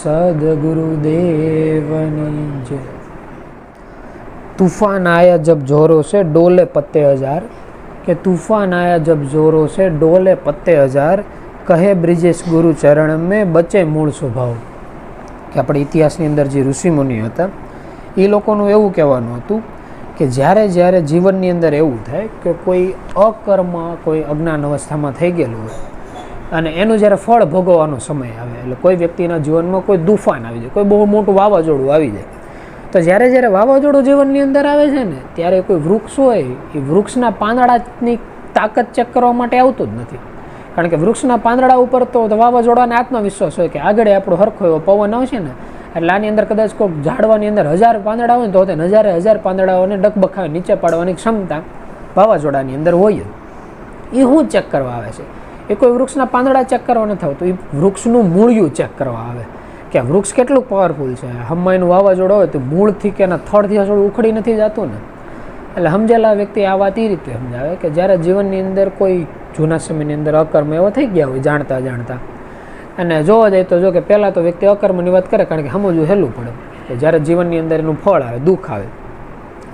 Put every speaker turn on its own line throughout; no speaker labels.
सद्गुरुदेवनी जय। तूफान आया जब जोरों से डोले पत्ते हजार, કે तूफान आया जब जोरों से डोले पत्ते हजार, કહે બ્રિજેશ ગુરુ ચરણ મેં બચે મૂળ સ્વભાવ. કે આપણે ઇતિહાસની અંદર જે ઋષિમુનિ હતા એ લોકોનું એવું કહેવાનું હતું કે જ્યારે જ્યારે જીવનની અંદર એવું થાય કે કોઈ અકર્મ, કોઈ અજ્ઞાન અવસ્થામાં થઈ ગયેલું હોય અને એનું જ્યારે ફળ ભોગવવાનો સમય આવે, એટલે કોઈ વ્યક્તિના જીવનમાં કોઈ તૂફાન આવી જાય, કોઈ બહુ મોટું વાવાઝોડું આવી જાય, તો જ્યારે જ્યારે વાવાઝોડું જીવનની અંદર આવે છે ને, ત્યારે કોઈ વૃક્ષ હોય એ વૃક્ષના પાંદડાની તાકાત ચેક કરવા માટે આવતું જ નથી. કારણ કે વૃક્ષના પાંદડા ઉપર તો વાવાઝોડાને આત્મવિશ્વાસ હોય કે આગળ આપણો હરખો એવો પવન આવશે ને, એટલે આની અંદર કદાચ કોઈ ઝાડવાની અંદર 1000 પાંદડા હોય ને તો તેને 1000 પાંદડાઓને ડગબખાવી નીચે પાડવાની ક્ષમતા વાવાઝોડાની અંદર હોય. એ શું ચેક કરવા આવે છે? એ કોઈ વૃક્ષના પાંદડા ચેક કરવા નથી આવતું, એ વૃક્ષનું મૂળિયું ચેક કરવા આવે કે આ વૃક્ષ કેટલું પાવરફુલ છે. હમણાંનું વાવાઝોડું હોય તો મૂળથી કે એના થડથી થોડું ઉખડી નથી જતું ને. એટલે સમજેલા વ્યક્તિ આ વાત એ રીતે સમજાવે કે જ્યારે જીવનની અંદર કોઈ જૂના સમયની અંદર અકર્મ એવો થઈ ગયા હોય જાણતા જાણતા, અને જોવા જાય તો જો કે પહેલાં તો વ્યક્તિ અકર્મની વાત કરે, કારણ કે સમજવું હેલું પડે કે જ્યારે જીવનની અંદર એનું ફળ આવે, દુઃખ આવે,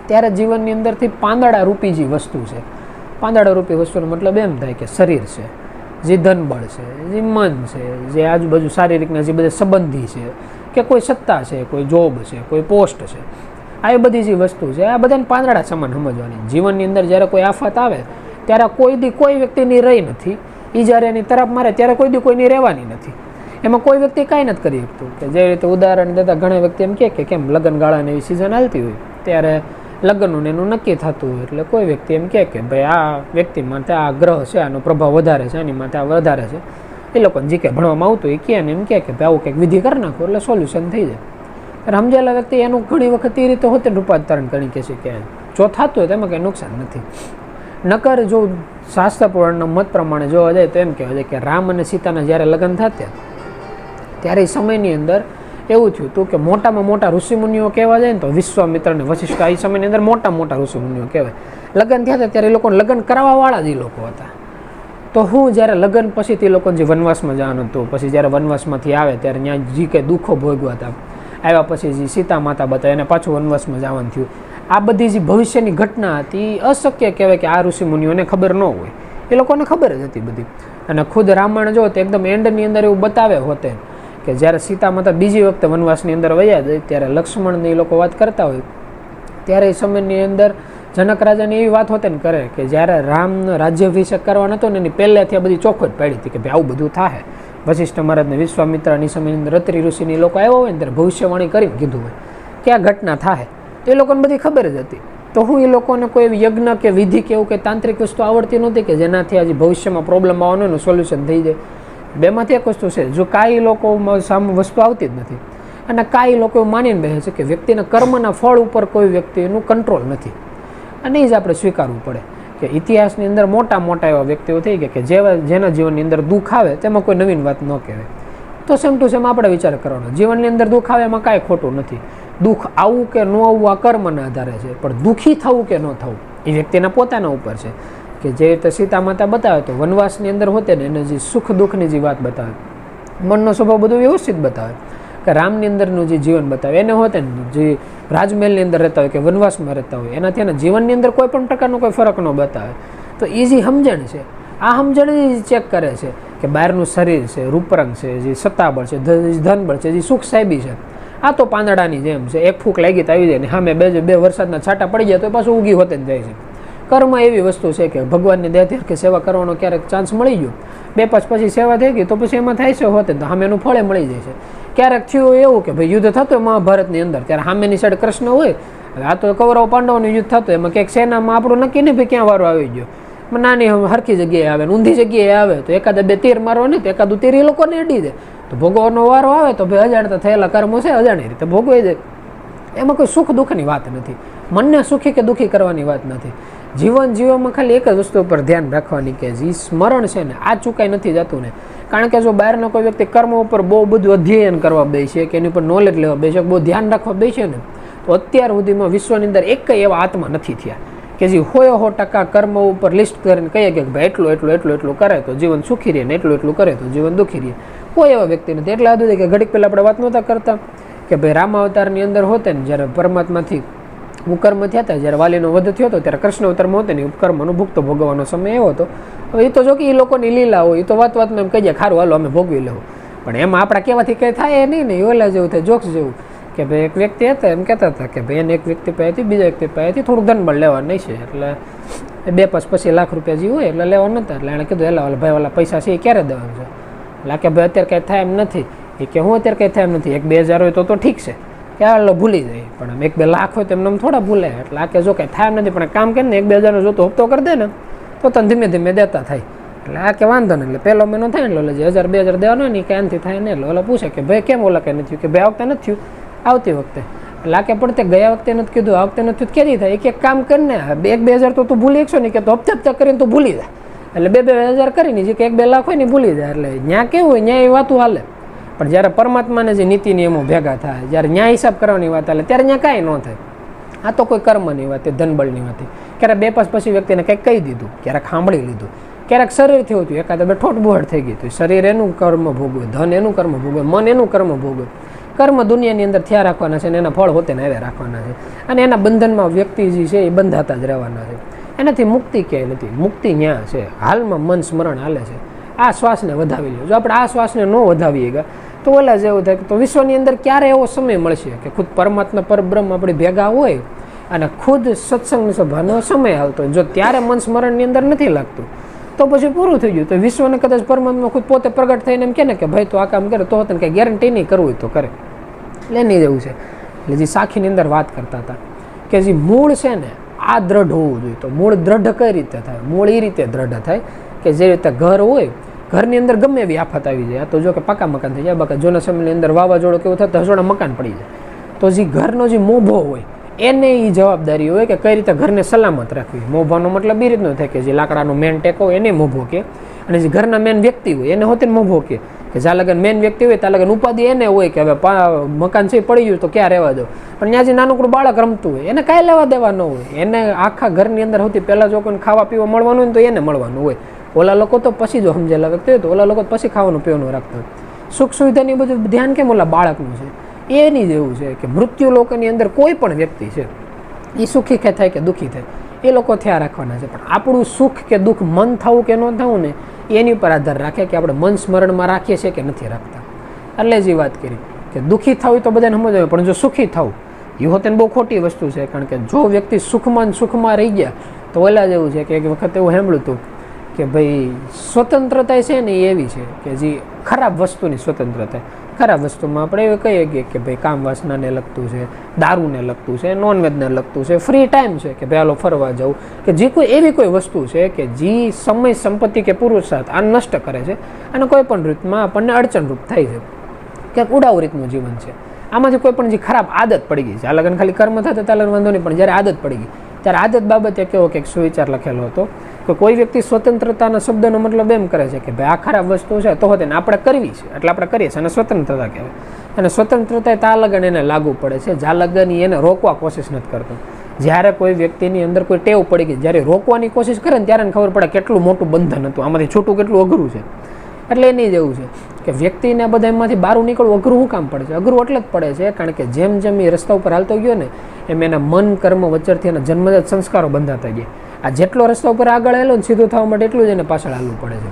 ત્યારે જીવનની અંદરથી પાંદડા રૂપી જે વસ્તુ છે, પાંદડા રૂપી વસ્તુનો મતલબ એમ થાય કે શરીર છે, જે ધનબળ છે, જે મન છે, જે આજુબાજુ શારીરિકના જે બધા સંબંધી છે, કે કોઈ સત્તા છે, કોઈ જોબ છે, કોઈ પોસ્ટ છે, આ એ બધી જે વસ્તુ છે આ બધાને પાંદડા સમાન સમજવાની. જીવનની અંદર જ્યારે કોઈ આફત આવે ત્યારે કોઈ વ્યક્તિની રહી નથી, એ જ્યારે એની તરફ મારે ત્યારે કોઈની રહેવાની નથી. એમાં કોઈ વ્યક્તિ કાંઈ નથી કરી શકતું. કે જે રીતે ઉદાહરણ દેતા ઘણા વ્યક્તિ એમ કે કેમ લગ્ન ગાળાની એવી સિઝન હાલતી હોય ત્યારે લગ્નનું એનું નક્કી થતું હોય, એટલે કોઈ વ્યક્તિ એમ કે ભાઈ આ વ્યક્તિ માટે આ ગ્રહ છે, આનો પ્રભાવ વધારે છે, આની માટે આ વધારે છે. એ લોકોને જે કંઈ ભણવામાં આવતું એ કહે ને એમ કે ભાઈ આવું કંઈક વિધિ કરી નાખો એટલે સોલ્યુશન થઈ જાય. સમજેલા વ્યક્તિ એનું ઘણી વખત એ રીતે હોતે રૂપાંતરણ કરી કે છે કે જો થતું હોય તેમાં કંઈ નુકસાન નથી. નકર જો શાસ્ત્ર પુરાણના મત પ્રમાણે જોવા જાય તો એમ કહેવાય છે કે રામ અને સીતાના જ્યારે લગ્ન થયા ત્યારે એ સમયની અંદર એવું થયું હતું કે મોટામાં મોટા ઋષિમુનિઓ કહેવા જાય ને તો વિશ્વામિત્ર અને વશિષ્ઠ એ સમયની અંદર મોટા ઋષિમુનિઓ કહેવાય. લગ્ન થયા હતા ત્યારે એ લોકોને લગ્ન કરાવવાવાળા જ એ લોકો હતા. તો હું જ્યારે લગ્ન પછી તે લોકોને જે વનવાસમાં જવાનું હતું, પછી જ્યારે વનવાસમાંથી આવે ત્યારે ત્યાં જે કંઈ દુઃખો ભોગવા હતા, આવ્યા પછી જે સીતા માતા બતાવે એને પાછું વનવાસમાં જવાનું થયું. આ બધી જે ભવિષ્યની ઘટના હતી અશક્ય કહેવાય કે આ ઋષિમુનિઓને ખબર ન હોય, એ લોકોને ખબર જ હતી બધી. અને ખુદ રામાયણ જો તો એકદમ એન્ડની અંદર એવું બતાવે હોતે કે જ્યારે સીતા માતા બીજી વખતે વનવાસની અંદર વયા જાય ત્યારે લક્ષ્મણને એ લોકો વાત કરતા હોય ત્યારે એ સમયની અંદર જનક રાજાને એવી વાત હોતે ને કરે કે જ્યારે રામનો રાજ્યાભિષેક કરવાનો હતો ને એની પહેલેથી આ બધી ચોખવટ પાડી હતી કે ભાઈ આવું બધું થાય. વશિષ્ઠ મહારાજને વિશ્વામિત્રની સમયની અંદર અત્રિ ઋષિની લોકો આવ્યા હોય ને ત્યારે ભવિષ્યવાણી કરીને કીધું હોય કે આ ઘટના થાય, તો એ લોકોને બધી ખબર જ હતી. તો હું એ લોકોને કોઈ યજ્ઞ કે વિધિ કે એવું કે તાંત્રિક વસ્તુ આવડતી નહોતી કે જેનાથી આજે ભવિષ્યમાં પ્રોબ્લેમ આવવાનો એનું સોલ્યુશન થઈ જાય. બેમાંથી એક વસ્તુ છે, જો કાંઈ લોકોમાં સામે વસ્તુ આવતી જ નથી અને કાંઈ લોકો એવું માનીને બેસે છે કે વ્યક્તિના કર્મના ફળ ઉપર કોઈ વ્યક્તિનું કંટ્રોલ નથી, અને એ જ આપણે સ્વીકારવું પડે કે ઇતિહાસની અંદર મોટા એવા વ્યક્તિઓ થઈ ગયા કે જેના જીવનની અંદર દુઃખ આવે તેમાં કોઈ નવીન વાત ન કહેવાય. તો સેમ ટુ સેમ આપણે વિચાર કરવાનો, જીવનની અંદર દુઃખ આવે એમાં કાંઈ ખોટું નથી. દુઃખ આવવું કે ન આવવું આ કર્મના આધારે છે, પણ દુઃખી થવું કે ન થવું એ વ્યક્તિના પોતાના ઉપર છે. કે જે રીતે સીતા માતા બતાવે તો વનવાસની અંદર હોતે ને એને જે સુખ દુઃખની જે વાત બતાવે, મનનો સ્વભાવ બધું વ્યવસ્થિત બતાવે. કે રામની અંદરનું જે જીવન બતાવે એને હોતે ને જે રાજમહેલની અંદર રહેતા હોય કે વનવાસમાં રહેતા હોય એનાથી એના જીવનની અંદર કોઈ પણ પ્રકારનો કોઈ ફરક ન બતાવે. તો એ જે સમજણ છે આ સમજણ ચેક કરે છે કે બહારનું શરીર છે, રૂપરંગ છે, જે સત્તાબળ છે, ધનબળ છે, જે સુખ સાહેબી છે, આ તો પાંદડાની જેમ છે. એક ફૂંક લાગી તો આવી જાય ને સામે બે વરસાદના છાંટા પડી જાય તો પાછું ઉગી હોતે જ જાય છે. કર્મ એવી વસ્તુ છે કે ભગવાનની દયાથી કે સેવા કરવાનો ક્યારેક ચાન્સ મળી ગયો, 2-5 પછી સેવા થઈ ગઈ તો પછી એમાં થાય છે હોતે તો સામે એનું ફળે મળી જાય છે. ક્યારેક થયું એવું કે ભાઈ યુદ્ધ થતું હોય મહાભારતની અંદર ત્યારે સામેની સાઈડ કૃષ્ણ હોય, આ તો કૌરવ પાંડવોનું યુદ્ધ થતું એમાં ક્યાંક સેનામાં આપણું નક્કી નહીં ભાઈ ક્યાં વારો આવી ગયો, નાની હરખી જગ્યાએ આવે ને ઊંધી જગ્યાએ આવે તો એકાદ 2 તીર મારવા નહીં તો એકાદું તીર એ લોકોને અડી જાય. તો ભોગવવાનો વારો આવે તો ભાઈ અજાણતા થયેલા કર્મો છે અજાણી રીતે ભોગવાઈ જાય. એમાં કોઈ સુખ દુઃખની વાત નથી, મનને સુખી કે દુઃખી કરવાની વાત નથી. જીવન જીવવામાં ખાલી એક જ વસ્તુ પર ધ્યાન રાખવાની કે જે સ્મરણ છે ને આ ચૂકાઈ નથી જતું ને. કારણ કે જો બહારનો કોઈ વ્યક્તિ કર્મ ઉપર બહુ બધું અધ્યયન કરવા બેસે કે એની ઉપર નોલેજ લેવા બેસે, બહુ ધ્યાન રાખવા બેસે ને તો અત્યાર સુધીમાં વિશ્વની અંદર એક એવા આત્મા નથી થયા કે જે 100% કર્મ ઉપર લિસ્ટ કરીને કહીએ કે ભાઈ એટલું કરે તો જીવન સુખી રહે ને એટલું કરે તો જીવન દુઃખી રહે. કોઈ એવા વ્યક્તિ નથી. એટલે હતું કે ઘડીક પહેલાં આપણે વાત નહોતા કરતા કે ભાઈ રામાવતારની અંદર હોતે ને જ્યારે પરમાત્માથી ઉપકર્મ થયા હતા, જ્યારે વાલીનો વધ થયો હતો ત્યારે કૃષ્ણ અવતારમાં હોતે ને ઉપકર્મનો ભુક્તો ભોગવવાનો સમય એવો હતો. હવે એ તો જો કે એ લોકોની લીલા હોય, એ તો વાતમાં એમ કહી જાય ખારું હાલો અમે ભોગવી લેવું, પણ એમાં આપણા કહેવાથી કંઈ થાય નહીં ને. ઓલા જેવું થાય જોક્સ જેવું કે ભાઈ એક વ્યક્તિ હતા એમ કહેતા હતા કે ભાઈ એને એક વ્યક્તિ પાસેથી બીજા વ્યક્તિ પાસેથી થોડુંક ધનબળ લેવા નહીં છે, એટલે 2-5 લાખ રૂપિયા જે હોય એટલે લેવા નહોતા. એટલે એણે કીધું એલા ભાઈ વાલા પૈસા છે એ ક્યારે દેવાનું છે? એટલે કે ભાઈ અત્યારે કંઈ થાય એમ નથી. એ કે હું અત્યારે કંઈ થાય એમ નથી, 1-2 હજાર હોય તો ઠીક છે કે હાલો ભૂલી જાય, પણ આમ 1-2 લાખ હોય તો એમને થોડા ભૂલે. એટલે આ કે જો કંઈ થાય એમ નથી, પણ કામ કરીને 1-2 હજારનો જો તો હપ્તો કરી દે ને તો તને ધીમે ધીમે દેતા થાય. એટલે આ કે વાંધો નહીં. એટલે પહેલો મહિનો થાય ને એટલે 1000-2000 દેવાનો હોય ને કે આનાથી થાય ને. એટલે ઓલા પૂછે કે ભાઈ કેમ ઓલા કંઈ નથી થયું? કે ભાઈ આ વખતે નથી થયું, આવતી વખતે. એટલે આ કે પણ તે ગયા વખતે નથી કીધું, આ વખતે નથી ક્યાંથી થાય? એક કામ કરીને 1-2 હજાર તો તું ભૂલી શકશો નહીં કે તો હપ્તા કરીને તું ભૂલી જાય. એટલે 2-2 હજાર કરીને જે કે 1-2 લાખ હોય ને ભૂલી જાય. એટલે ત્યાં કેવું હોય ત્યાં એ વાતું હાલે, પણ જ્યારે પરમાત્માને જે નીતિ નિયમો ભેગા થાય, જ્યારે ન્યાય હિસાબ કરવાની વાત હાલે ત્યારે ત્યાં કાંઈ ન થાય. આ તો કોઈ કર્મની વાત, ધનબળની વાત. ક્યારેક 2-5 પછી વ્યક્તિને કંઈક કહી દીધું, ક્યારેક સાંભળી લીધું, ક્યારેક શરીર થયું હતું, એકાદ બે ઠોઠ બોહડ થઈ ગઈ હતું. શરીર એનું કર્મ ભોગવે, ધન એનું કર્મ ભોગવે, મન એનું કર્મ ભોગવે. કર્મ દુનિયાની અંદર થયા રાખવાના છે અને એના ફળ હોતે ને આવ્યા રાખવાના છે, અને એના બંધનમાં વ્યક્તિ જે છે એ બંધાતા જ રહેવાના છે. એનાથી મુક્તિ ક્યાંય નથી. મુક્તિ ન્યા છે, હાલમાં મન સ્મરણ હાલે છે. આ શ્વાસને વધાવી લો. જો આપણે આ શ્વાસને ન વધાવીએ ગયા તો ઓલા જેવું થાય તો વિશ્વની અંદર ક્યારે એવો સમય મળશે કે ખુદ પરમાત્મા પરબ્રહ્મ આપણે ભેગા હોય અને ખુદ સત્સંગની સભાનો સમય આવતો હોય, જો ત્યારે મન સ્મરણની અંદર નથી લાગતું તો પછી પૂરું થઈ ગયું. તો વિશ્વને કદાચ પરમાત્મા ખુદ પોતે પ્રગટ થઈને એમ કહે ને કે ભાઈ તો આ કામ કરે તો તને કંઈ ગેરંટી નહીં કરવું હોય તો કરે. એટલે એની જેવું છે. એટલે જે સાખીની અંદર વાત કરતા હતા કે જે મૂળ છે ને આ દ્રઢ હોવું જોઈએ. તો મૂળ દ્રઢ કઈ રીતે થાય? મૂળ એ રીતે દ્રઢ થાય કે જે રીતે ઘર હોય, ઘરની અંદર ગમે એવી આફત આવી જાય, આ તો જો કે પાકા મકાન થઈ જાય, બાકી જૂના સમયની અંદર વાવાઝોડું કેવું થતું હજોડા મકાન પડી જાય, તો જે ઘરનો જે મોભો હોય એને એ જવાબદારી હોય કે કઈ રીતે ઘરને સલામત રાખવી. મોભાનો મતલબ એ રીતનો થાય કે જે લાકડાનો મેન ટેકો હોય એને મોભો કે, અને જે ઘરના મેન વ્યક્તિ હોય એને હોતે મોભો કે જ્યાં લગન મેન વ્યક્તિ હોય ત્યાં લગન ઉપાધિ એને હોય કે હવે મકાન છે પડી ગયું તો ક્યાં રહેવા દો. પણ ત્યાં જે નાનકડું બાળક રમતું હોય એને કાંઈ લેવા દેવા ન હોય. એને આખા ઘરની અંદર સૌથી પહેલાં જો કોઈને ખાવા પીવા મળવાનું હોય તો એને મળવાનું હોય. ઓલા લોકો તો પછી જો સમજેલા વ્યક્તિ હોય તો ઓલા લોકો પછી ખાવાનું પીવાનું રાખતા હોય. સુખ સુવિધાની બધું ધ્યાન કેમ ઓલા બાળકનું છે એની જેવું છે કે મૃત્યુ લોકોની અંદર કોઈ પણ વ્યક્તિ છે એ સુખી કે થાય કે દુઃખી થાય એ લોકો થયા રાખવાના છે. પણ આપણું સુખ કે દુઃખ મન થવું કે ન થવું ને એની ઉપર આધાર રાખે કે આપણે મન સ્મરણમાં રાખીએ છીએ કે નથી રાખતા. એટલે જ એ વાત કરી કે દુઃખી થવું તો બધાને સમજ આવે, પણ જો સુખી થવું એ હોતે બહુ ખોટી વસ્તુ છે. કારણ કે જો વ્યક્તિ સુખમાં રહી ગયા તો ઓલા જેવું છે કે એક વખત એવું સાંભળ્યું હતું કે ભાઈ સ્વતંત્રતા છે ને એવી છે કે જે ખરાબ વસ્તુની સ્વતંત્રતા. ખરાબ વસ્તુમાં આપણે એવું કહીએ કે ભાઈ કામ વાસનાને લગતું છે, દારૂને લગતું છે, નોનવેજને લગતું છે, ફ્રી ટાઈમ છે કે ભાઈ હાલો ફરવા જવું, કે જે કોઈ એવી કોઈ વસ્તુ છે કે જે સમય સંપત્તિ કે પુરુષાર્થ આ નષ્ટ કરે છે અને કોઈ પણ રીતમાં આપણને અડચણરૂપ થાય છે, ક્યાંક ઉડાવ રીતનું જીવન છે. આમાંથી કોઈ પણ જે ખરાબ આદત પડી ગઈ છે, આ લગન ખાલી કર્મ થતા તાલન વાંધો નહીં, પણ જ્યારે આદત પડી ગઈ ત્યારે આદત બાબતે કેવો કે સુવિચાર લખેલો હતો કે કોઈ વ્યક્તિ સ્વતંત્રતાના શબ્દનો મતલબ એમ કરે છે કે ભાઈ આ ખરાબ વસ્તુ છે તો તેને આપણે કરવી છે એટલે આપણે કરીએ છીએ, અને સ્વતંત્રતા કહેવાય. અને સ્વતંત્રતા તા લગન એને લાગુ પડે છે, જા લગન એને રોકવા કોશિશ નથી કરતો. જ્યારે કોઈ વ્યક્તિની અંદર કોઈ ટેવ પડી ગઈ, જ્યારે રોકવાની કોશિશ કરે ને ત્યારે એને ખબર પડે કેટલું મોટું બંધન હતું, આમાંથી છૂટું કેટલું અઘરું છે. એટલે એની જેવું છે કે વ્યક્તિને બધા એમાંથી બહાર નીકળવું અઘરું શું કામ પડે છે? અઘરું એટલે જ પડે છે કારણ કે જેમ જેમ એ રસ્તા ઉપર હાલતો ગયો ને એમ એના મન કર્મ વચ્ચેથી એના જન્મજાત સંસ્કારો બંધાતા ગયા. આ જેટલો રસ્તા ઉપર આગળ આવેલો ને સીધું થવા માટે એટલું જ એને પાછળ હાલવું પડે છે.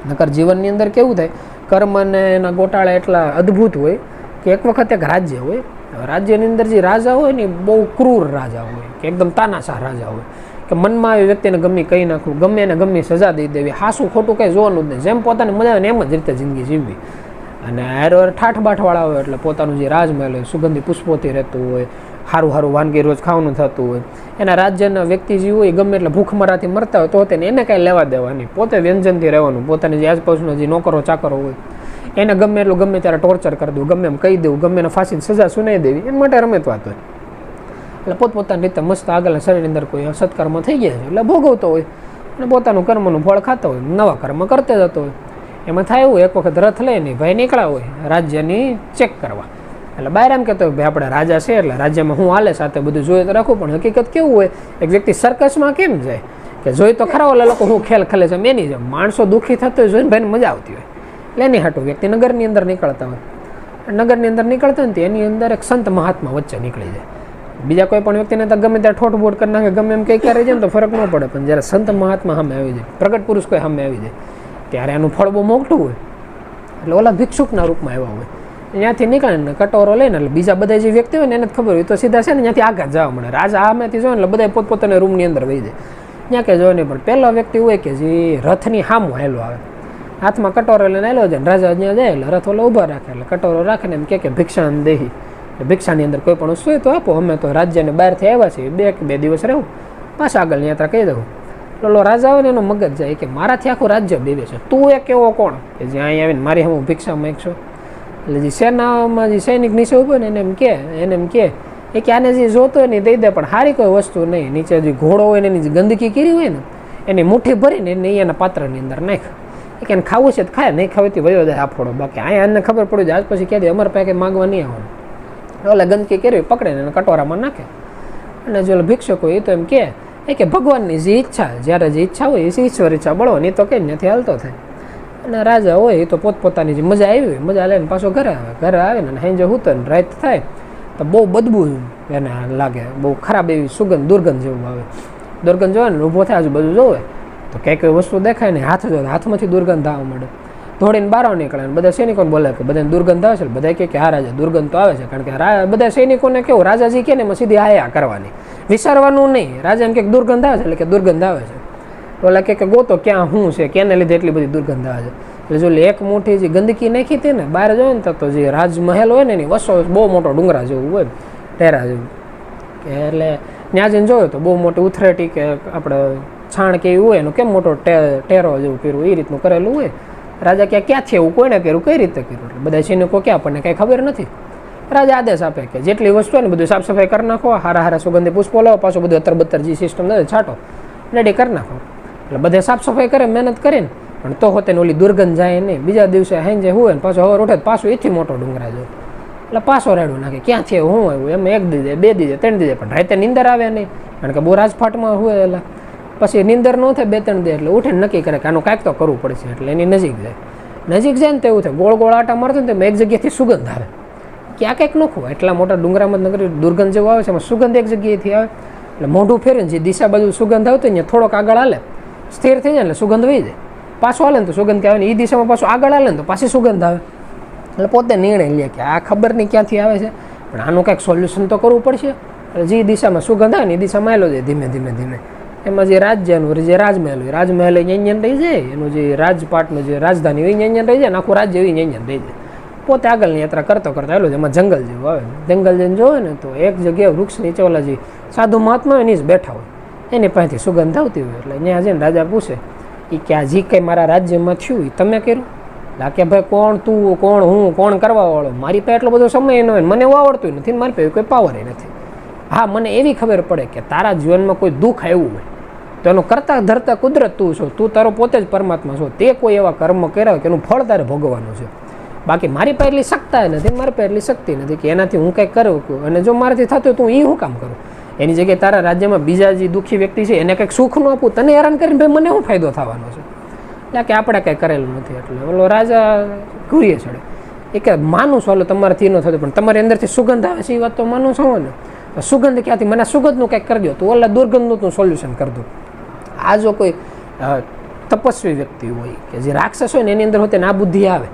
નકર જીવનની અંદર કેવું થાય, કર્મ અને એના ગોટાળા એટલા અદ્ભુત હોય કે એક વખત એક રાજ્ય હોય, રાજ્યની અંદર જે રાજા હોય ને બહુ ક્રૂર રાજા હોય કે એકદમ તાનાશાહ રાજા હોય કે મનમાં આવી વ્યક્તિને ગમે કહી નાખવું, ગમે એને ગમે સજા દઈ દેવી, હાસું ખોટું કંઈ જોવાનું જ નહીં, જેમ પોતાને મજા આવે ને એમ જ રીતે જિંદગી જીવવી. અને હારો ઠાઠબાઠવાળા હોય એટલે પોતાનું જે રાજમહેલ હોય સુગંધી પુષ્પોથી રહેતું હોય, સારું સારું વાનગી રોજ ખાવાનું થતું હોય, એના રાજ્યના વ્યક્તિ જે હોય ગમે એટલે ભૂખમરાથી મરતા હોય તો તેને એને કાંઈ લેવા દેવા નહીં, પોતે વ્યંજનથી રહેવાનું, પોતાની જે આસપાસના જે નોકરો ચાકરો હોય એને ગમે એટલું ગમે ત્યારે ટોર્ચર કરી દેવું, ગમે એમ કહી દેવું, ગમે એને ફાંસીની સજા સુનાવી દેવી, એના માટે રમત વાત હોય. એટલે પોતપોતાની રીતે મસ્ત આગળના શરીરની અંદર કોઈ સત્કર્મ થઈ ગયા છે એટલે ભોગવતો હોય અને પોતાનું કર્મનું ફળ ખાતો હોય, નવા કર્મ કરતે જતો હોય. એમાં થાય એવું એક વખત રથ લઈને ભાઈ નીકળ્યા હોય રાજ્યની ચેક કરવા. એટલે બહાર એમ કહેતો હોય ભાઈ આપણે રાજા છે એટલે રાજ્યમાં હું હાલે સાથે બધું જોઈએ તો રાખવું, પણ હકીકત કેવું હોય એક વ્યક્તિ સર્કસમાં કેમ જાય કે જોઈ તો ખરા ઓલા લોકો હું ખેલ ખેલે છે એની જેમ માણસો દુઃખી થતો હોય જોઈને ભાઈને મજા આવતી હોય એટલે એની હાટું વ્યક્તિ નગરની અંદર નીકળતા હોય, નગરની અંદર નીકળતા હોય ને એની અંદર એક સંત મહાત્મા વચ્ચે નીકળી જાય. બીજા કોઈ પણ વ્યક્તિને તો ગમે ત્યારે ઠોઠ બોટ કરી નાખે, ગમે એમ કંઈ કરે છે ને તો ફરક ન પડે, પણ જ્યારે સંત મહાત્મા સામે આવી જાય, પ્રગટ પુરુષ કોઈ સામે આવી જાય, ત્યારે એનું ફળ બહુ મોટું હોય. એટલે ઓલા ભિક્ષુકના રૂપમાં આવ્યા હોય, ત્યાંથી નીકળે ને કટોરો લઈને, એટલે બીજા બધા જે વ્યક્તિ હોય ને એને જ ખબર હોય તો સીધા છે ને ત્યાંથી આગળ જવા મળે. રાજા આમેથી જોવે એટલે બધા પોતપોતાના રૂમની અંદર વહી જાય, ત્યાં કે જોવે નહીં. પણ પહેલો વ્યક્તિ હોય કે જે રથની સામું હેલો આવે, હાથમાં કટોરો લઈને આવેલો છે ને રાજા ત્યાં જાય એટલે રથ ઓલો ઊભા રાખે, એટલે કટોરો રાખીને એમ કે ભિક્ષાન દેહી, ભિક્ષાની અંદર કોઈ પણ વસ્તુ હોય તો આપો, અમે તો રાજ્યને બહારથી આવ્યા છીએ, બે દિવસ રહું, પાછા આગળની યાત્રા કહી દઉં. ઓલો રાજા હોય ને એનો મગજ જાય કે મારાથી આખું રાજ્ય બેવે છે, તું એક એવો કોણ કે જે અહીં આવીને મારી હું ભિક્ષા માંગશો. એટલે જે સેનામાં જે સૈનિક નીચે ઉભો ને એને એમ કે આને જે જોતો હોય ને દઈ દે, પણ સારી કોઈ વસ્તુ નહીં. નીચે જે ઘોડો હોય ને એની જે ગંદકી કરી હોય ને એની મુઠ્ઠી ભરીને એને એના પાત્રની અંદર નાખ, કે એને ખાવું છે તો ખાય, નહીં ખાવી તો વયો જાય આફોડો. બાકી અહીંયા એને ખબર પડી જાય આજ પછી ક્યાંથી અમારે પાસે માગવા નહીં આવવાનું. ઓલે ગંદકી કરી પકડે ને કટોરામાં નાખે. અને જો ભિક્ષુક હોય એ તો એમ કે ભગવાનની જે ઈચ્છા, જ્યારે જે ઈચ્છા હોય એ ઈશ્વર ઈચ્છા બળો નહીં તો કંઈ નથી હાલતો થાય. અને રાજા હોય એ તો પોતપોતાની જે મજા આવી હોય મજા લઈને પાછો ઘરે આવે ને સાંજે હૂતો ને રાત થાય તો બહુ બદબુ એને લાગે, બહુ ખરાબ એવી સુગંધ દુર્ગંધ જેવું આવે. દુર્ગંધ જોવે ને ઊભો થાય આજુબાજુ જોવે તો કંઈ કોઈ વસ્તુ દેખાય ને હાથમાંથી દુર્ગંધ આવવા મળે. દોડીને બહાર નીકળે અને બધા સૈનિકોને બોલે કે બધાને દુર્ગંધ આવે છે. બધા કે હા રાજા દુર્ગંધ તો આવે છે, કારણ કે બધા સૈનિકોને કેવું રાજાજી કે ને એમાં સીધી આયા કરવાની, વિચારવાનું નહીં. રાજા એમ કે દુર્ગંધ આવે છે એટલે કે દુર્ગંધ આવે છે. ઓલા કે ગોતો ક્યાં શું છે, કેને લીધે એટલી બધી દુર્ગંધ આવે છે. એટલે જો એક મુઠ્ઠી જે ગંદકી નાખી હતી ને બહાર જોઈએ ને તો જે રાજમહેલ હોય ને એની વસો બહુ મોટો ડુંગરા જેવું હોય, ટેરા જેવું. કે એટલે ત્યાં જઈને જોયો તો બહુ મોટી ઉથરેટી કે આપણે છાણ કે એવું હોય એનું કેમ મોટો ટેરો જેવું કર્યું એ રીતનું કરેલું હોય. રાજા ક્યાંથી એવું કોઈને કર્યું, કઈ રીતે કર્યું? એટલે બધા સૈનિકો કે આપણને કંઈ ખબર નથી. રાજા આદેશ આપે કે જેટલી વસ્તુ હોય ને બધું સાફ સફાઈ કરી નાખો, હારા સુગંધી પુષ્પો લાવો, પાછું બધું અત્તર જે સિસ્ટમ છાંટો, રેડી કરી નાખો. એટલે બધે સાફ સફાઈ કરે, મહેનત કરીને, પણ તો હોતે ઓલી દુર્ગંધ જાય નહીં. બીજા દિવસે હાંજે હોય ને પાછો હવાર ઉઠે પાછું એથી મોટો ડુંગરા જાય, એટલે પાછો રેડું નાખે. ક્યાંથી હું આવ્યું એમ એક દીધે, બે દીધે, ત્રણ દીધે, પણ રાતે નીંદર આવે નહીં, કારણ કે બહુ રાજફાટમાં હોય. એટલે પછી નીંદર ન થાય બે ત્રણ દે એટલે ઉઠીને નક્કી કરે કે આનું કાંઈક તો કરવું પડશે. એટલે એની નજીક જાય ને તો એવું થાય ગોળ ગોળ આટા મારતો ને તો એક જગ્યાએથી સુગંધ આવે, ક્યાં કંઈક નોખું. એટલા મોટા ડુંગરામાં નગરી દુર્ગંધ જેવું આવે છે, એમાં સુગંધ એક જગ્યાએથી આવે. એટલે મોઢું ફેરીને જે દિશા બાજુ સુગંધ આવતી ને થોડોક આગળ હાલે, સ્થિર થઈ જાય એટલે સુગંધ વહી જાય. પાછું હાલે ને તો સુગંધ આવે ને એ દિશામાં પાછું આગળ હાલે ને તો પાછી સુગંધ આવે. એટલે પોતે નિર્ણય લે કે આ ખબર નહીં ક્યાંથી આવે છે, પણ આનું કાંઈક સોલ્યુશન તો કરવું પડશે. જે દિશામાં સુગંધ આવે ને એ દિશામાં આવેલો જાય ધીમે ધીમે. એમાં જે રાજ્યનું જે રાજમહેલ હોય, રાજમહેલ અહીંયા રહી જાય, એનું જે રાજપાટનું જે રાજધાની હોય અહીંયા રહી જાય, આખું રાજ્ય હોય અહીંયા રહી જાય. પોતે આગળની યાત્રા કરતો આવેલો છે. એમાં જંગલ જેવું આવે, જંગલ જઈને જોવે ને તો એક જગ્યાએ વૃક્ષ નીચે ઓલા જે સાધુ મહાત્મા હોય એની જ બેઠા હોય, એની પાસેથી સુગંધ આવતી હોય. એટલે ત્યાં જઈને રાજા પૂછે એ કે આ જે કંઈ મારા રાજ્યમાં થયું એ તમે કર્યું? એટલે કે ભાઈ કોણ તું, કોણ હું, કોણ કરવા વાળો? મારી પાસે એટલો બધો સમય ન હોય, મને એવું આવડતું નથી, મારી પાસે કોઈ પાવર નથી. હા મને એવી ખબર પડે કે તારા જીવનમાં કોઈ દુઃખ આવ્યું હોય તો એનું કરતા ધરતા કુદરત તું છો, તું તારો પોતે જ પરમાત્મા છો, તે કોઈ એવા કર્મ કર્યા હોય કે એનું ફળ તારે ભોગવવાનું છે. બાકી મારી પાસે એટલી સત્તા નથી, મારી પાસે એટલી શક્તિ નથી કે એનાથી હું કંઈક કરું, અને જો મારાથી થતું તો હું એ હું કામ કરું? એની જગ્યાએ તારા રાજ્યમાં બીજા જે દુઃખી વ્યક્તિ છે એને કંઈક સુખ ન આપું, તને હેરાન કરીને ભાઈ મને શું ફાયદો થવાનો છે? એટલે કે આપણે કંઈ કરેલું નથી. એટલે ઓલો રાજા ઘૂરીએ ચડે એ કે માનું છું, તમારાથી ન થતું, પણ તમારી અંદરથી સુગંધ આવે છે એ વાત તો માનું છો ને. સુગંધ ક્યાંથી? મને સુગંધનું કંઈક કરી દો, તો ઓલા દુર્ગંધનું તું સોલ્યુશન કરી દઉં. આ જો કોઈ તપસ્વી વ્યક્તિ હોય કે જે રાક્ષસ હોય ને એની અંદર હોતે ને આ બુદ્ધિ આવે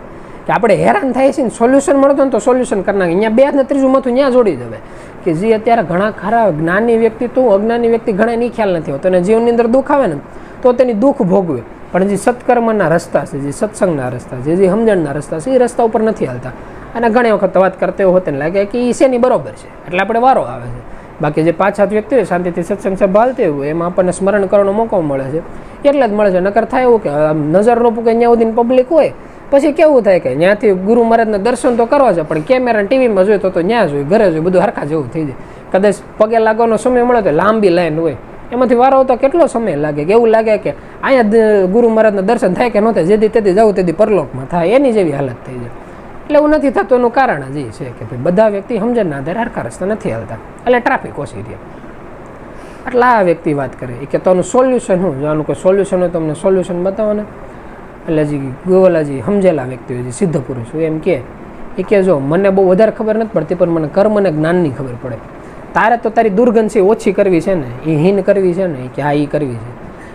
કે આપણે હેરાન થાય છે ને સોલ્યુશન મળતો ને તો સોલ્યુશન કરી નાખે. અહીંયા બે ને ત્રીજું માથું ત્યાં જોડી દેવે કે જે અત્યારે ઘણા ખરા જ્ઞાની વ્યક્તિ તો અજ્ઞાની વ્યક્તિ ઘણા એની ખ્યાલ નથી હોતો, અને જીવનની અંદર દુઃખ આવે ને તો તેની દુઃખ ભોગવે, પણ જે સત્કર્મના રસ્તા છે, જે સત્સંગના રસ્તા છે, જે સમજણના રસ્તા છે એ રસ્તા ઉપર નથી હાલતા. અને ઘણી વખત વાત કરતા હોતે ને લાગે કે એ શેની બરોબર છે, એટલે આપણે વારો આવે છે. બાકી જે પાછા વ્યક્તિ હોય શાંતિથી સત્સંગ સંભાળते હોય એમાં આપણને સ્મરણ કરવાનો મોકો મળે છે, એટલે જ મળે છે. નકર થાય એવું કે નજર ન પૂકે ત્યાં સુધી પબ્લિક હોય પછી કેવું થાય કે ત્યાંથી ગુરુ મહારાજના દર્શન તો કરવા છે, પણ કેમેરા ટીવીમાં જોઈએ તો ત્યાં જોઈએ, ઘરે જોઈએ, બધું હરખા જેવું થઈ જાય. કદાચ પગે લાગવાનો સમય મળે તો લાંબી લાઈન હોય, એમાંથી વારો આવતા કેટલો સમય લાગે કે એવું લાગે કે અહીંયા ગુરુ મહારાજના દર્શન થાય કે ન થાય, જેથી તેથી જવું તેથી પરલોકમાં થાય, એની જેવી હાલત થઈ જાય. એટલે એવું નથી થતું એનું કારણ જ એ છે કે ભાઈ બધા વ્યક્તિ સમજણના આધારે હરખા રસ્તા નથી હાલતા, એટલે ટ્રાફિક ઓછી રહે. એટલે આ વ્યક્તિ વાત કરે કે તો આનું સોલ્યુશન શું? જો આનું કોઈ સોલ્યુશન હોય તો અમને સોલ્યુશન બતાવો ને. એટલે હજી ગોવાલાજી સમજેલા વ્યક્તિ હોય છે, સિદ્ધ પુરુષ હોય, એમ કે જો મને બહુ વધારે ખબર નથી પડતી પણ મને કર્મ અને જ્ઞાનની ખબર પડે. તારે તો તારી દુર્ગંધ છે ઓછી કરવી છે ને, એ હીન કરવી છે ને, કે હા એ કરવી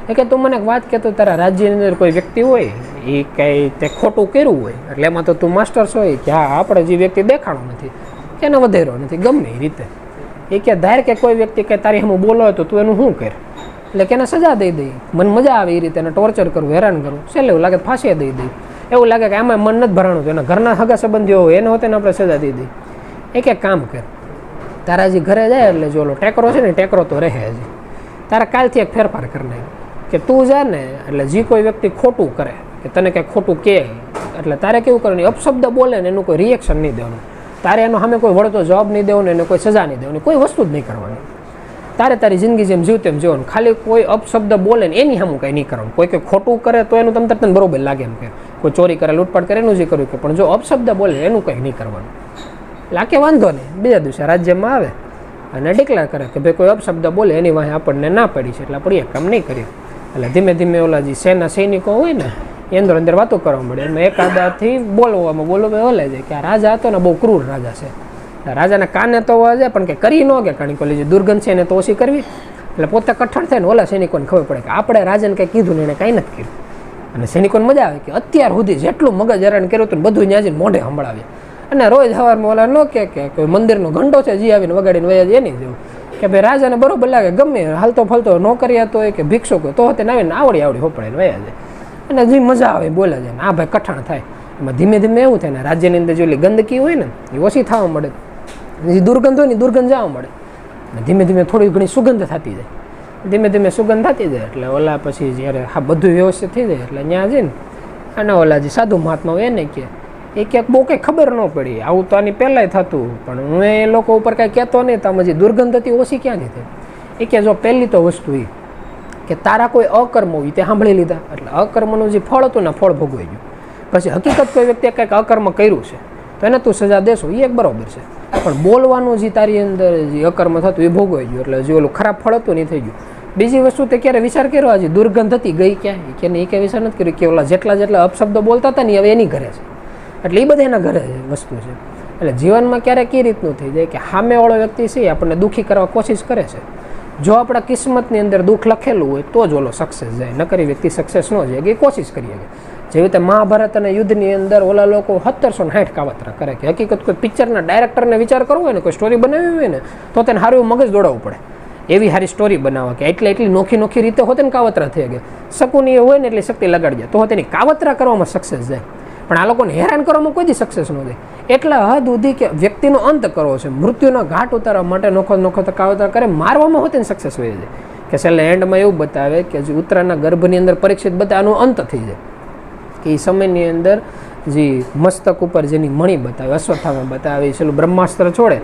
છે. કે તું મને એક વાત કહેતો, તારા રાજ્યની અંદર કોઈ વ્યક્તિ હોય એ કંઈ તે ખોટું કર્યું હોય એટલે એમાં તો તું માસ્ટર્સ હોય કે હા આપણે જે વ્યક્તિ દેખાણો નથી એને વધેરો નથી ગમે એ રીતે. કે ધાર કે કોઈ વ્યક્તિ કે તારી હમ બોલો તો તું એનું શું કર, એટલે કે એને સજા દઈ દઈ. મને મજા આવે એ રીતે એને ટોર્ચર કરવું, હેરાન કરવું, છેલ્લે એવું લાગે ફાંસી દઈ દઈ. એવું લાગે કે આમાં મન નથી ભરાણું તો એના ઘરના સગા સંબંધીઓ હોય એને હોતે આપણે સજા દઈ દઈ. એક કામ કર, તારા જે ઘરે જાય એટલે જો ટેકરો છે ને ટેકરો તો રહે હજી, તારા કાલથી એક ફેરફાર કરી નાખ કે તું જા ને એટલે જે કોઈ વ્યક્તિ ખોટું કરે કે તને કંઈક ખોટું કહે એટલે તારે કેવું કરવાનું, અપશબ્દ બોલે ને એનું કોઈ રિએક્શન નહીં દેવાનું, તારે એનો સામે કોઈ વળતો જવાબ નહીં દેવાનો, એને કોઈ સજા નહીં દેવાની, કોઈ વસ્તુ જ નહીં કરવાની. તારે તારી જિંદગી જેમ જીવતે એમ જીવવાનું, ખાલી કોઈ અપશબ્દ બોલે ને એની સામું કંઈ નહીં કરવાનું. કોઈ કંઈ ખોટું કરે તો એનું તમ તને બરોબર લાગે એમ કે કોઈ ચોરી કરે લૂંટપાટ કરે એનું જે કર્યું કે, પણ જો અપશબ્દ બોલે એનું કંઈ નહીં કરવાનું. લાગે વાંધો નહીં, બીજા દિવસે રાજ્યમાં આવે અને ડિક્લેર કરે કે ભાઈ કોઈ અપશબ્દ બોલે એની વાંહે આપણને ના પડી છે એટલે આપણે એ કામ નહીં કરીએ. એટલે ધીમે ધીમે ઓલા જે સેના સૈનિકો હોય ને એ અંદર વાતો કરવા મળે, એમાં એકાદાથી બોલવામાં ઓલે જાય કે આ રાજા હતો ને બહુ ક્રૂર રાજા છે, રાજાના કાને તો હોવા જાય પણ કે કરી ન કે કારણ કે ઓલી જે દુર્ગંધ છે એને તો ઓછી કરવી. એટલે પોતે કઠણ થાય ને ઓલા સૈનિકોને ખબર પડે કે આપણે રાજાને કંઈ કીધું ને એને કાંઈ નથી કર્યું. અને સૈનિકોને મજા આવે કે અત્યાર સુધી જેટલું મગજ હેરાન કર્યું હતું બધું ત્યાં જઈને મોઢે સંભળાવીએ. અને રોજ સવારમાં ઓલા ન કે કોઈ મંદિરનો ઘંટો છે જે આવીને વગાડીને વયા એની જેવું કે ભાઈ રાજાને બરોબર લાગે ગમે હાલતો ફલતો નોકરી હતો કે ભિક્ષુક હોય તો તેને આવીને આવડી હોપડાઈને વયા જાય અને જે મજા આવે બોલે છે ને આ ભાઈ કઠણ થાય. એમાં ધીમે ધીમે એવું થાય ને રાજ્યની અંદર જેટલી ગંદકી હોય ને એ ઓછી થવા મળે, જે દુર્ગંધ હોય ને દુર્ગંધ જવા મળે. ધીમે ધીમે થોડી ઘણી સુગંધ થતી જાય, ધીમે ધીમે સુગંધ થતી જાય એટલે ઓલા પછી જ્યારે હા બધું વ્યવસ્થિત થઈ જાય એટલે ત્યાં જઈને અને ઓલા જે સાધુ મહાત્મા એને કે એ ક્યાંક બહુ કંઈ ખબર ન પડી, આવું તો આની પહેલાંય થતું પણ હું એ લોકો ઉપર કાંઈ કહેતો નહીં, તો આમાં જે દુર્ગંધ હતી ઓછી ક્યાંથી થઈ. એ કે જો પહેલી તો વસ્તુ એ કે તારા કોઈ અકર્મ હોય તે સાંભળી લીધા એટલે અકર્મનું જે ફળ હતું ને ફળ ભોગવાઈ ગયું. પછી હકીકત કોઈ વ્યક્તિએ કંઈક અકર્મ કર્યું છે તો એને તું સજા દેશો એ એક બરાબર છે, પણ બોલવાનું જે તારી અંદર જે અકર્મ થતું એ ભોગવાઈ ગયું એટલે જે ઓલું ખરાબ ફળ હતું નહીં થઈ ગયું. બીજી વસ્તુ તે ક્યારે વિચાર કર્યો આજે દુર્ગંધ હતી ગઈ ક્યાં કે એ કંઈ વિચાર નથી કર્યો કે ઓલા જેટલા અપશબ્દો બોલતા હતા ને હવે એની ઘરે છે એટલે એ બધા એના ઘરે વસ્તુ છે. એટલે જીવનમાં ક્યારેક એ રીતનું થઈ જાય કે સામેવાળો વ્યક્તિ છે આપણને દુઃખી કરવા કોશિશ કરે છે, જો આપણા કિસ્મતની અંદર દુઃખ લખેલું હોય તો જ ઓલો સક્સેસ જાય, નકરી વ્યક્તિ સક્સેસ ન જાય કે એ કોશિશ કરીએ. જેવી રીતે મહાભારત અને યુદ્ધની અંદર ઓલા લોકો 1760 કાવતરા કરે કે હકીકત કોઈ પિક્ચરના ડાયરેક્ટરને વિચાર કરવો હોય ને કોઈ સ્ટોરી બનાવવી હોય ને તો તેને સારું મગજ દોડાવવું પડે, એવી સારી સ્ટોરી બનાવવા કે એટલી નોખી રીતે હોતે ને કાવતરા થઈ ગયા શકુની હોય ને એટલી શક્તિ લગાડી જાય તો તેની કાવતરા કરવામાં સક્સેસ જાય. પણ આ લોકોને હેરાન કરવામાં કોઈ દી સક્સેસ ન થાય. એટલા હદ સુધી કે વ્યક્તિનો અંત કરવો છે, મૃત્યુના ઘાટ ઉતારવા માટે નોખો કાવતરા કરે, મારવામાં હોતે ને સક્સેસ હોય જાય કે છેલ્લે એન્ડમાં એવું બતાવે કે જે ઉત્તરાના ગર્ભની અંદર પરીક્ષિત બતાવે આનો અંત થઈ જાય કે એ સમયની અંદર જે મસ્તક ઉપર જેની મણી બતાવે અશ્વત્થામા બતાવે છેલ્લું બ્રહ્માસ્ત્ર છોડે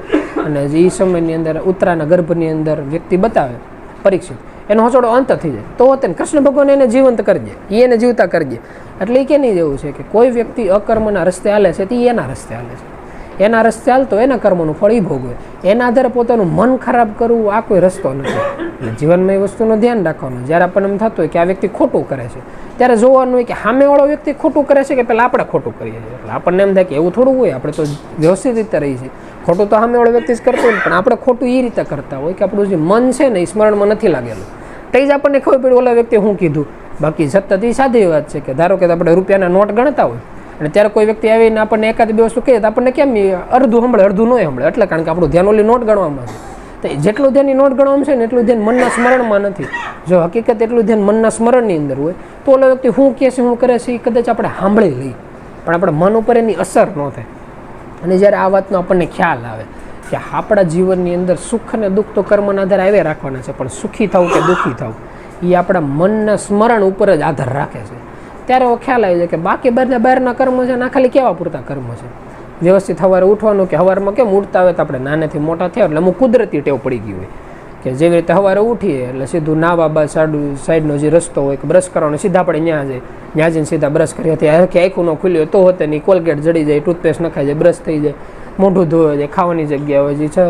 અને જે એ સમયની અંદર ઉત્તરાના ગર્ભની અંદર વ્યક્તિ બતાવે પરીક્ષિત એનો હસોડો અંત થઈ જાય તો તેને કૃષ્ણ ભગવાન એને જીવંત કરજે, એને જીવતા કરજે. એટલે એ કેની જેવું છે કે કોઈ વ્યક્તિ અકર્મના રસ્તે હાલે છે તે એના રસ્તે હાલે છે, એના રસ્તે હાલતો એના કર્મનું ફળ એ ભોગવે, એના આધારે પોતાનું મન ખરાબ કરવું આ કોઈ રસ્તો નથી. એટલે જીવનમાં એ વસ્તુનું ધ્યાન રાખવાનું, જ્યારે આપણને એમ થતું હોય કે આ વ્યક્તિ ખોટું કરે છે ત્યારે જોવાનું હોય કે સામેવાળો વ્યક્તિ ખોટું કરે છે કે પહેલાં આપણે ખોટું કરીએ છીએ. એટલે આપણને એમ થાય કે એવું થોડું હોય, આપણે તો વ્યવસ્થિત રીતે રહીએ છીએ, ખોટું તો સામેવાળો વ્યક્તિ જ કરતો હોય પણ આપણે ખોટું એ રીતે કરતા હોય કે આપણું જે મન છે ને એ સ્મરણમાં નથી લાગેલું, તે જ આપણને ખબર પડી ઓલા વ્યક્તિ શું કીધું. બાકી સતત એ સાદી વાત છે કે ધારો કે આપણે રૂપિયાના નોટ ગણતા હોય અને ત્યારે કોઈ વ્યક્તિ આવીને આપણને એકાદ બે વસ્તુ કહે તો આપણને કેમ અડધું સાંભળે અડધું ન સાંભળે, એટલે કારણ કે આપણું ધ્યાન ઓલી નોટ ગણવામાં છે. તો જેટલું ધ્યાન એ નોટ ગણવામાં છે ને એટલું ધ્યાન મનના સ્મરણમાં નથી. જો હકીકત એટલું ધ્યાન મનના સ્મરણની અંદર હોય તો ઓલા વ્યક્તિ શું કહે છે શું કરે છે એ કદાચ આપણે સાંભળી લઈએ પણ આપણા મન ઉપર એની અસર ન થાય. અને જ્યારે આ વાતનો આપણને ખ્યાલ આવે કે આપણા જીવનની અંદર સુખ અને દુઃખ તો કર્મના આધારે આવે રાખવાના છે, પણ સુખી થવું કે દુઃખી થવું એ આપણા મનના સ્મરણ ઉપર જ આધાર રાખે છે. ત્યારે એવો ખ્યાલ આવી જાય કે બાકી બધા બહારના કર્મ છે ના ખાલી કેવા પૂરતા કર્મ છે. વ્યવસ્થિત સવારે ઉઠવાનું કે સવારમાં કેમ ઉઠતા હોય તો આપણે નાનેથી મોટા થયા એટલે અમુક કુદરતી ટેવ પડી ગઈ હોય કે જેવી રીતે સવારે ઉઠીએ એટલે સીધું નાવા બાદ સાઈડનો જે રસ્તો હોય કે બ્રશ કરવાનો સીધા આપણે ત્યાં જઈને સીધા બ્રશ કરીએ કે આખું ન ખુલ્યું હોય તો હોતે નહીં, કોલગેટ જડી જાય, ટૂથપેસ્ટ નખાઈ જાય, બ્રશ થઈ જાય, મોઢું ધોવાઈ જાય, ખાવાની જગ્યા હોય જે છે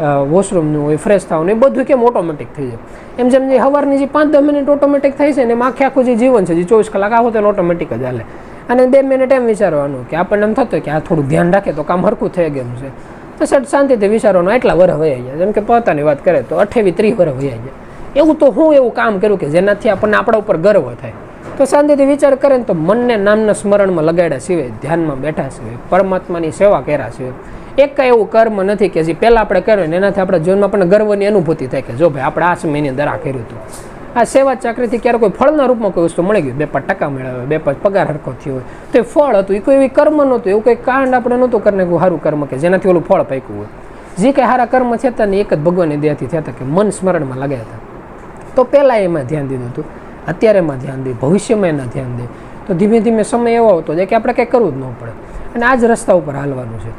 વોશરૂમનું હોય, ફ્રેશ થવાનું, એ બધું કેમ ઓટોમેટિક થઈ જાય. એમ જેમ જે સવારની જે 5-10 મિનિટ ઓટોમેટિક થઈ છે ને એમ આખું જે જીવન છે જે 24 કલાક આવો તો ઓટોમેટિક જ હાલે. અને 2 મિનિટ એમ વિચારવાનું કે આપણને એમ થતું કે આ થોડું ધ્યાન રાખે તો કામ હરખું થઈ ગયું છે, તો સર શાંતિથી વિચારવાનું એટલા વર્ષ વયા જાય. જેમ કે પોતાની વાત કરે તો 28-30 વર્ષ વયા જાય. એવું તો હું એવું કામ કર્યું કે જેનાથી આપણને આપણા ઉપર ગર્વ થાય. તો શાંતિથી વિચાર કરે ને તો મનને નામના સ્મરણમાં લગાડ્યા સિવાય, ધ્યાનમાં બેઠા સિવાય, પરમાત્માની સેવા કર્યા સિવાય એક કંઈ એવું કર્મ નથી કે જે પહેલાં આપણે કર્યું ને એનાથી આપણા જીવનમાં આપણને ગર્વની અનુભૂતિ થાય કે જો ભાઈ આપણે આ સમયની અંદર આ કર્યું હતું. આ સેવા ચાકરીથી ક્યારે કોઈ ફળના રૂપમાં કોઈ વસ્તુ મળી ગયું, 2-5% મેળવ્યો, 2-5 પગાર હરખો થયો હોય, તો એ ફળ હતું. એ કોઈ એવી કર્મ નહોતું, એવું કંઈ કાંડ આપણે નહોતું કરીને કોઈ સારું કર્મ કે જેનાથી ઓલું ફળ પાક્યું હોય. જે કંઈ સારા કર્મ થતા ને એક જ ભગવાનની દયાથી થતા કે મન સ્મરણમાં લગાવ્યા હતા. તો પહેલાં એમાં ધ્યાન દીધું હતું, અત્યારે એમાં ધ્યાન દે, ભવિષ્યમાં એના ધ્યાન દે. તો ધીમે ધીમે સમય એવો આવતો જાય કે આપણે કંઈ કરવું જ ન પડે અને આ જ રસ્તા ઉપર હાલવાનું છે.